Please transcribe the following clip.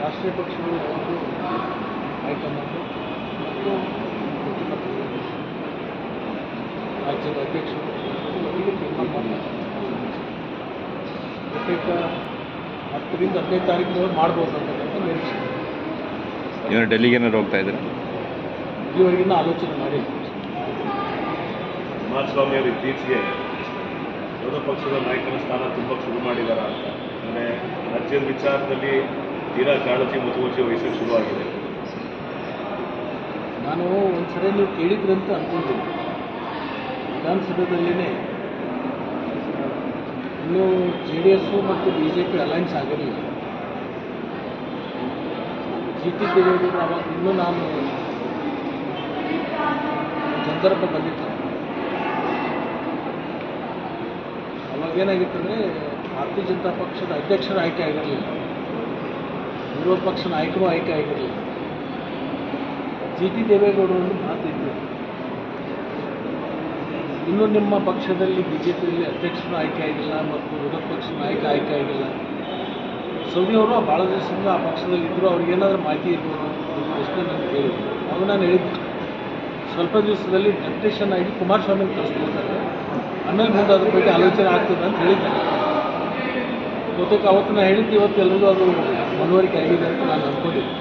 ರಾಷ್ಟ್ರೀಯ ಪಕ್ಷಗಳು ಯಾವುದು ಹೈಕಮಾಂಡು ಮತ್ತು ರಾಜ್ಯದ ಅಧ್ಯಕ್ಷರು ಒಟ್ಟಿಗೆ ತೀರ್ಮಾನ ಮಾಡ್ತಾರೆ. ಬಹುತೇಕ 10ರಿಂದ 15 ತಾರೀಕಿನೊಳಗೆ ಮಾಡ್ಬೋದು ಅಂತಕ್ಕಂಥ ನಿರೀಕ್ಷೆ. ಇವನು ಡೆಲ್ಲಿಗೆ ಏನಾದ್ರು ಹೋಗ್ತಾ ಇದ್ದಾರೆ? ಇಲ್ಲಿವರೆಗಿನ ಆಲೋಚನೆ ಮಾಡಿ. ಕುಮಾರಸ್ವಾಮಿ ಅವರು ಇತ್ತೀಚೆಗೆ ವಿರೋಧ ಪಕ್ಷದ ನಾಯಕನ ಸ್ಥಾನ ತುಂಬ ಶುರು ಮಾಡಿದ್ದಾರೆ ಅಂತ, ಅಂದರೆ ರಾಜ್ಯದ ವಿಚಾರದಲ್ಲಿ ತೀರಾ ಕಾಳಜಿ ಮುತುವರ್ಜಿ ವಹಿಸೋಕ್ಕೆ ಶುರುವಾಗಿದೆ. ನಾನು ಒಂದ್ಸರಿ ನೀವು ಕೇಳಿದ್ರಂತ ಅಂದ್ಕೊಂಡಿದ್ದೆ. ವಿಧಾನಸಭೆಯಲ್ಲಿನೇ ಇನ್ನೂ JDS ಮತ್ತು BJP ಅಲೈನ್ಸ್ ಆಗಿರಲಿಲ್ಲ. GT ದೇವೇಗೌಡರು ಅವಾಗ ಇನ್ನೂ ನಾನು ಸಂದರ್ಭ ಬಂದಿತ್ತು. ಅವಾಗೇನಾಗಿತ್ತಂದರೆ ಭಾರತೀಯ ಜನತಾ ಪಕ್ಷದ ಅಧ್ಯಕ್ಷರ ಆಯ್ಕೆ ಆಗಿರಲಿಲ್ಲ, ವಿರೋಧ ಪಕ್ಷ ನಾಯಕರು ಆಯ್ಕೆ ಆಗಿರಲಿಲ್ಲ. GT ದೇವೇಗೌಡರನ್ನು ಮಾತಿದ್ರು, ಇನ್ನೂ ನಿಮ್ಮ ಪಕ್ಷದಲ್ಲಿ BJPಯಲ್ಲಿ ಅಧ್ಯಕ್ಷರು ಆಯ್ಕೆ ಆಗಿಲ್ಲ ಮತ್ತು ವಿರೋಧ ಪಕ್ಷದ ನಾಯಕ ಆಯ್ಕೆ ಆಗಿಲ್ಲ. ಸೌದಿ ಅವರು ಭಾಳ ದಿವಸದಿಂದ ಆ ಪಕ್ಷದಲ್ಲಿ ಇದ್ದರು, ಅವ್ರಿಗೇನಾದರೂ ಮಾಹಿತಿ ಇದ್ದರು ಪ್ರಶ್ನೆ ನನಗೆ ಕೇಳಿದ್ರು. ಅವಾಗ ನಾನು ಹೇಳಿದ್ದೆ, ಸ್ವಲ್ಪ ದಿವಸದಲ್ಲಿ ಡೆಪ್ಯುಟೇಷನ್ ಆಗಿ ಕುಮಾರಸ್ವಾಮಿ ಕಳಿಸ್ಕೊಳ್ತಾರೆ, ಆಮೇಲೆ ಮುಂದೆ ಅದ್ರ ಬಗ್ಗೆ ಆಲೋಚನೆ ಆಗ್ತದೆ ಅಂತ ಹೇಳಿದ್ದೆ. ಬಹುತೇಕ ಅವತ್ತು ನಾನು ಹೇಳಿದ್ದು ಇವತ್ತು ಎಲ್ರಿಗೂ ಅದು ಮನವರಿಕೆ ಆಗಿದೆ ಅಂತ ನಾನು ಅಂದ್ಕೊಂಡಿದ್ದೆ.